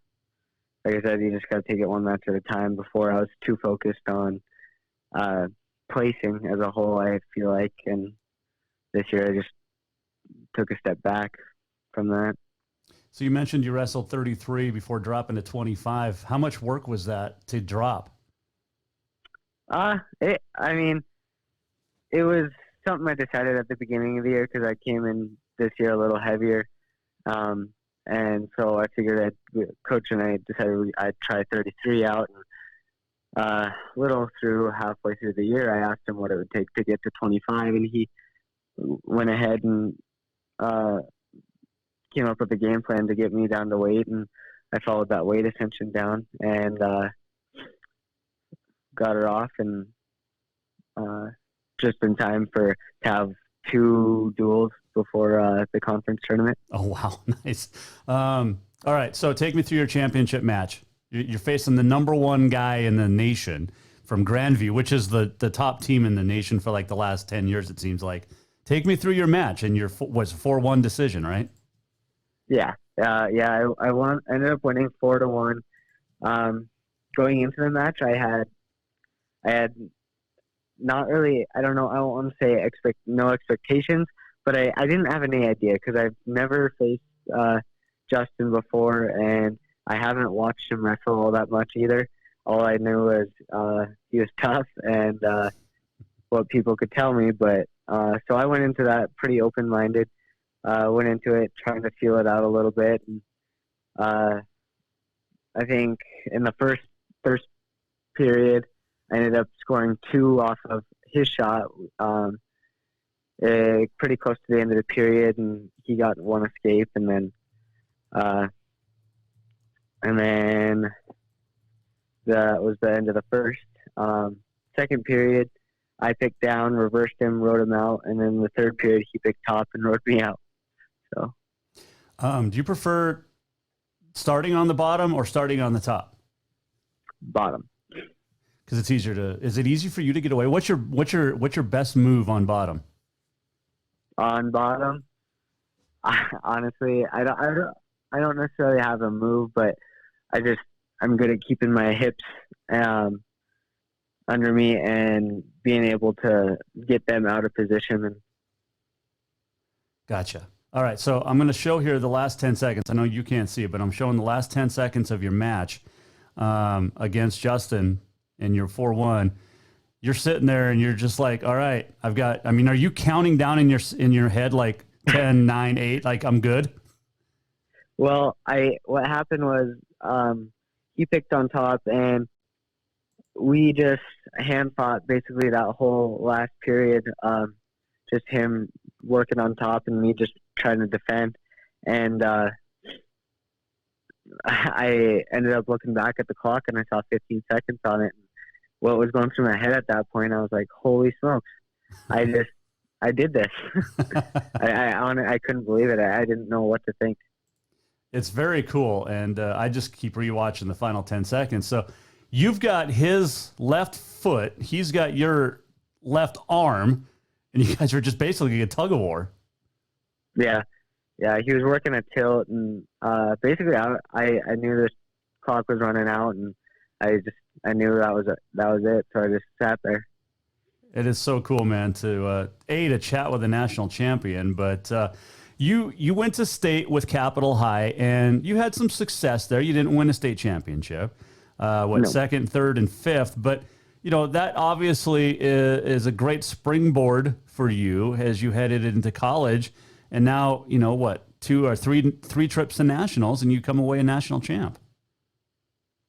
I said, you just got to take it one match at a time. Before, I was too focused on placing as a whole, I feel like, and this year I just took a step back from that. So you mentioned you wrestled 33 before dropping to 25. How much work was that to drop? It was something I decided at the beginning of the year because I came in this year a little heavier. And so I figured Coach and I decided I'd try 33 out. And a little through halfway through the year, I asked him what it would take to get to 25, and he went ahead and came up with a game plan to get me down to weight, and I followed that weight ascension down and got her off, and just in time to have 2 duels before the conference tournament. Oh, wow. Nice. All right. So take me through your championship match. You're facing the number 1 guy in the nation from Grandview, which is the top team in the nation for like the last 10 years, it seems like. Take me through your match, and your was 4-1 decision, right? Yeah. I ended up winning 4-1. Going into the match, I had not really, I don't know, I don't want to say no expectations, but I didn't have any idea because I've never faced Justin before, and I haven't watched him wrestle all that much either. All I knew was he was tough and what people could tell me, but so I went into that pretty open-minded. Went into it trying to feel it out a little bit. And, I think in the first period, I ended up scoring 2 off of his shot, pretty close to the end of the period, and he got 1 escape, and then that was the end of the first. Second period, I picked down, reversed him, rode him out, and then the third period, he picked top and rode me out. So, do you prefer starting on the bottom or starting on the top? Bottom. Because it's easier to. Is it easy for you to get away? What's your best move on bottom? On bottom, honestly, I don't necessarily have a move, but I'm good at keeping my hips under me and being able to get them out of position. Gotcha. All right, so I'm going to show here the last 10 seconds. I know you can't see it, but I'm showing the last 10 seconds of your match against Justin, and you're 4-1. You're sitting there, and you're just like, all right, are you counting down in your head like 10, 9, 8, like I'm good? Well, what happened was he picked on top, and we just hand fought basically that whole last period. Just him working on top and me just trying to defend. And I ended up looking back at the clock, and I saw 15 seconds on it. What was going through my head at that point, I was like, holy smokes, I did this. I couldn't believe it. I didn't know what to think. It's very cool, and I just keep rewatching the final 10 seconds. So you've got his left foot, he's got your left arm, and you guys are just basically a tug of war. Yeah. Yeah, he was working a tilt, and basically I knew this clock was running out, and I knew that was it, so I just sat there. It is so cool, man, to chat with a national champion, but you went to state with Capital High, and you had some success there. You didn't win a state championship, No. second, third, and fifth, but that obviously is a great springboard for you as you headed into college, and now two or three trips to nationals, and you come away a national champ.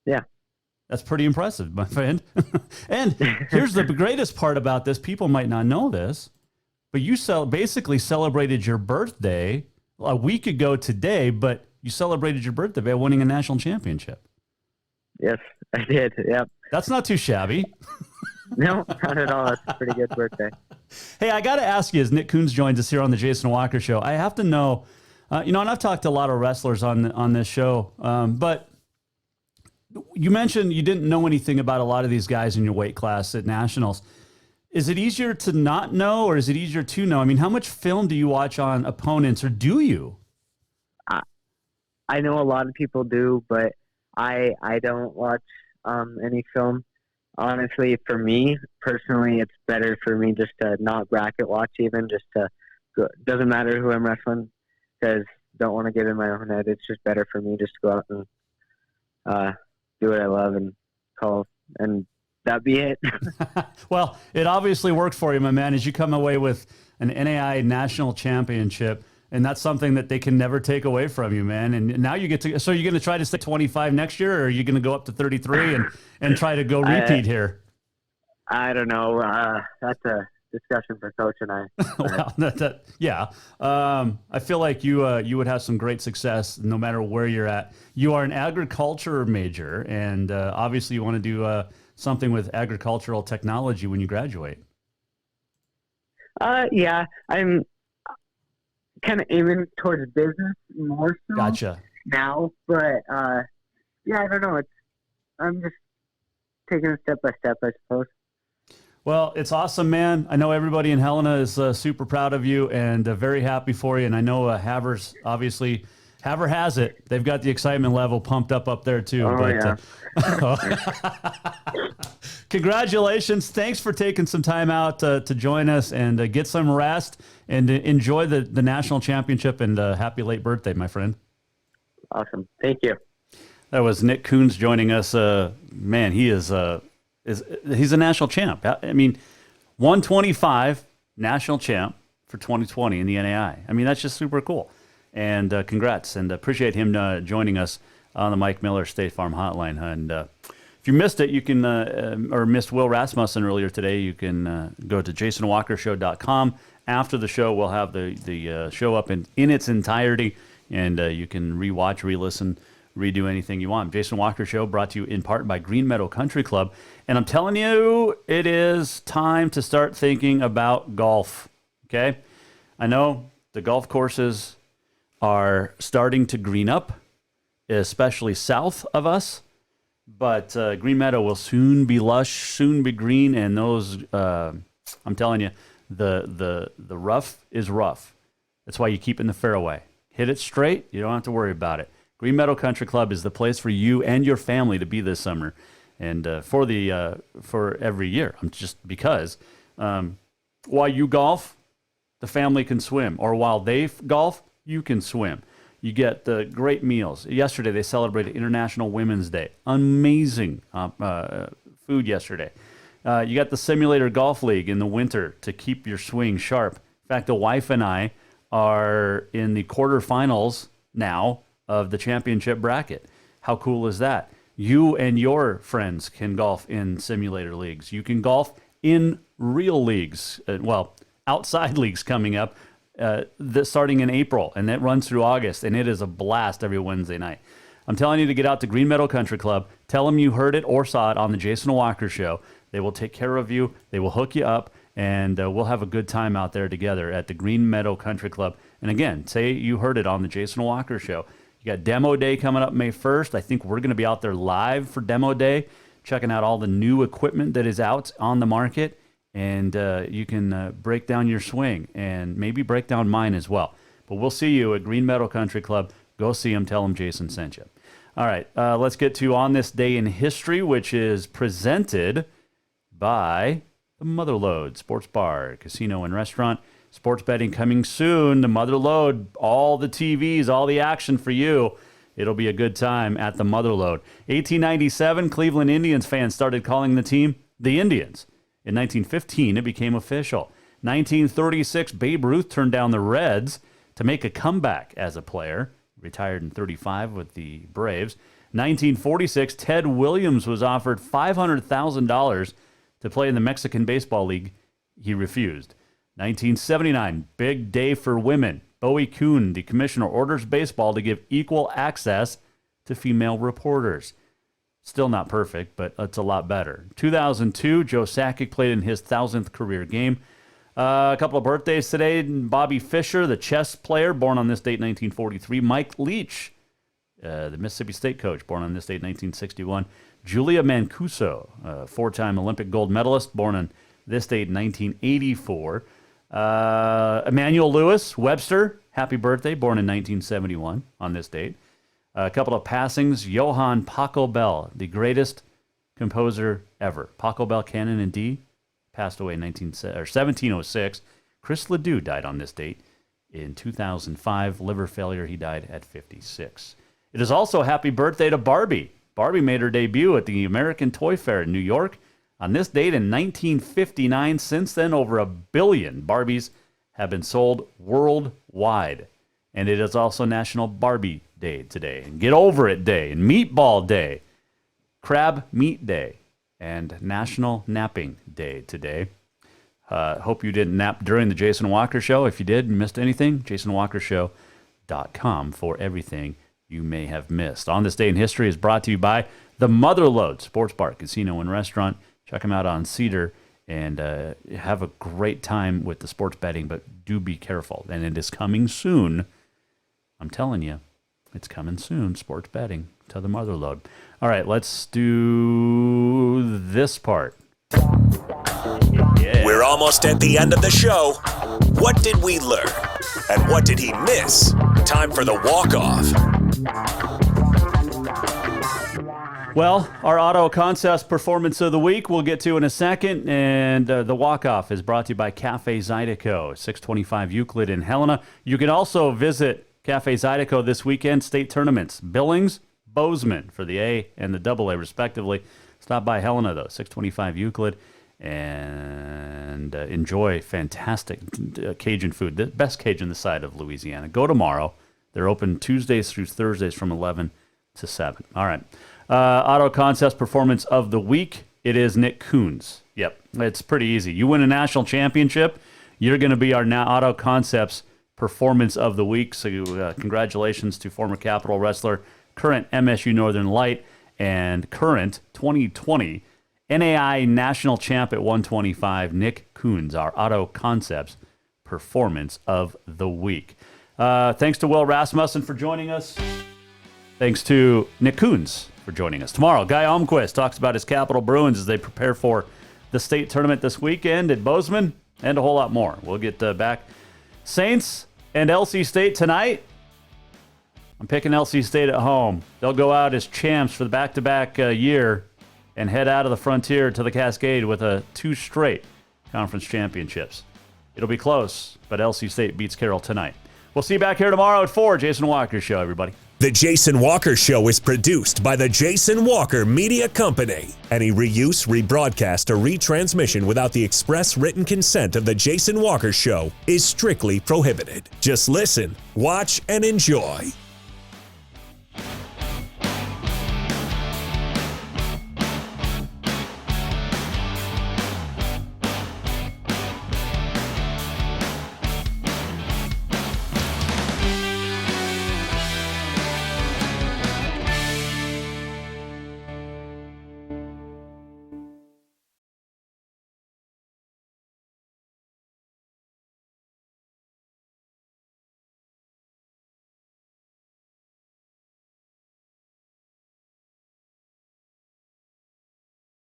Yeah. That's pretty impressive, my friend. And here's the greatest part about this. People might not know this, but you basically celebrated your birthday a week ago today, but you celebrated your birthday by winning a national championship. Yes, I did. Yep. That's not too shabby. No, not at all. It's a pretty good birthday. Hey, I got to ask you, as Nick Coons joins us here on the Jason Walker Show, I have to know, and I've talked to a lot of wrestlers on this show, but you mentioned you didn't know anything about a lot of these guys in your weight class at nationals. Is it easier to not know, or is it easier to know? I mean, how much film do you watch on opponents, or do you? I know a lot of people do, but I don't watch any film. Honestly, for me personally, it's better for me just to not bracket watch, even just to go. Doesn't matter who I'm wrestling, because don't want to get in my own head. It's just better for me just to go out and do what I love and call, and that'd be it. Well, it obviously worked for you, my man, as you come away with an NAI national championship, and that's something that they can never take away from you, man. And now you get to, so you're going to try to stay 25 next year, or are you going to go up to 33 and try to go repeat here? I don't know. That's a discussion for Coach and I. Well, yeah. I feel like you would have some great success no matter where you're at. You are an agriculture major, and obviously you want to do something with agricultural technology when you graduate. Yeah, I'm kind of aiming towards business more so Gotcha. now, but yeah, I don't know. I'm just taking it step by step, I suppose. Well, it's awesome, man. I know everybody in Helena is super proud of you and very happy for you. And I know Havre has it. They've got the excitement level pumped up there too. Oh, yeah. Congratulations. Thanks for taking some time out to join us, and get some rest and enjoy the national championship, and happy late birthday, my friend. Awesome. Thank you. That was Nick Coons joining us. Man, he is he's a national champ. I mean, 125 national champ for 2020 in the NAI. I mean, that's just super cool. And congrats, and appreciate him joining us on the Mike Miller State Farm Hotline. And if you missed it, you can, or missed Will Rasmussen earlier today, you can go to jasonwalkershow.com. After the show, we'll have the show up in its entirety, and you can rewatch, re-listen, redo anything you want. Jason Walker Show brought to you in part by Green Meadow Country Club. And I'm telling you, it is time to start thinking about golf, okay? I know the golf courses are starting to green up, especially south of us, but Green Meadow will soon be lush, soon be green, and those, I'm telling you, the rough is rough. That's why you keep in the fairway. Hit it straight, you don't have to worry about it. Green Meadow Country Club is the place for you and your family to be this summer, and for every year. Because while you golf, the family can swim, or while they golf, you can swim. You get the great meals. Yesterday they celebrated International Women's Day. Amazing food yesterday. You got the Simulator Golf League in the winter to keep your swing sharp. In fact, the wife and I are in the quarterfinals now of the championship bracket. How cool is that? You and your friends can golf in simulator leagues. You can golf in real leagues. Outside leagues coming up starting in April, and that runs through August, and it is a blast every Wednesday night. I'm telling you to get out to Green Meadow Country Club. Tell them you heard it or saw it on the Jason Walker Show. They will take care of you. They will hook you up, and we'll have a good time out there together at the Green Meadow Country Club. And again, say you heard it on the Jason Walker Show. You You got Demo Day coming up May 1st. I think we're going to be out there live for Demo Day, checking out all the new equipment that is out on the market. And you can break down your swing and maybe break down mine as well. But we'll see you at Green Meadow Country Club. Go see them. Tell them Jason sent you. All right, let's get to On This Day in History, which is presented by the Motherlode Sports Bar, Casino, and Restaurant. Sports betting coming soon. The Motherlode, all the TVs, all the action for you. It'll be a good time at the Motherlode. 1897, Cleveland Indians fans started calling the team the Indians. In 1915, it became official. 1936, Babe Ruth turned down the Reds to make a comeback as a player. Retired in 35 with the Braves. 1946, Ted Williams was offered $500,000 to play in the Mexican Baseball League. He refused. 1979, big day for women. Bowie Kuhn, the commissioner, orders baseball to give equal access to female reporters. Still not perfect, but it's a lot better. 2002, Joe Sakic played in his 1,000th career game. A couple of birthdays today. Bobby Fischer, the chess player, born on this date, 1943. Mike Leach, the Mississippi State coach, born on this date, 1961. Julia Mancuso, four-time Olympic gold medalist, born on this date, 1984. Emmanuel Lewis Webster, happy birthday, born in 1971 on this date. A couple of passings. Johann Pachelbel, the greatest composer ever. Pachelbel Canon in D, passed away in 1706. Chris Ledoux died on this date in 2005. Liver failure, he died at 56. It is also happy birthday to Barbie. Barbie made her debut at the American Toy Fair in New York on this date in 1959. Since then, over 1 billion Barbies have been sold worldwide. And it is also National Barbie Day today, and Get Over It Day, and Meatball Day, Crab Meat Day, and National Napping Day today. Hope you didn't nap during the Jason Walker Show. If you did, missed anything, jasonwalkershow.com for everything you may have missed. On This Day in History is brought to you by the Motherlode Sports Bar, Casino, and Restaurant. Check them out on Cedar and have a great time with the sports betting, but do be careful. And it is coming soon. I'm telling you, it's coming soon, sports betting to the Motherlode. All right, let's do this part. Yeah. We're almost at the end of the show. What did we learn? And what did he miss? Time for the walk-off. Well, our Auto Concepts Performance of the Week we'll get to in a second, and the walk-off is brought to you by Cafe Zydeco, 625 Euclid in Helena. You can also visit Cafe Zydeco this weekend, state tournaments, Billings, Bozeman for the A and the AA, respectively. Stop by Helena, though, 625 Euclid, and enjoy fantastic Cajun food, the best Cajun this side of Louisiana. Go tomorrow. They're open Tuesdays through Thursdays from 11 to 7. All right. Auto Concepts Performance of the Week, it is Nick Coons. Yep, it's pretty easy. You win a national championship, you're going to be our Auto Concepts Performance of the Week. So congratulations to former Capital wrestler, current MSU Northern Light, and current 2020 NAI National Champ at 125, Nick Coons, our Auto Concepts Performance of the Week. Thanks to Will Rasmussen for joining us. Thanks to Nick Coons for joining us. Tomorrow, Guy Almquist talks about his Capital Bruins as they prepare for the state tournament this weekend at Bozeman, and a whole lot more. We'll get back. Saints and LC State tonight. I'm picking LC State at home. They'll go out as champs for the back-to-back year and head out of the Frontier to the Cascade with 2 straight conference championships. It'll be close, but LC State beats Carroll tonight. We'll see you back here tomorrow at 4. Jason Walker Show, everybody. The Jason Walker Show is produced by the Jason Walker Media Company. Any reuse, rebroadcast, or retransmission without the express written consent of the Jason Walker Show is strictly prohibited. Just listen, watch, and enjoy.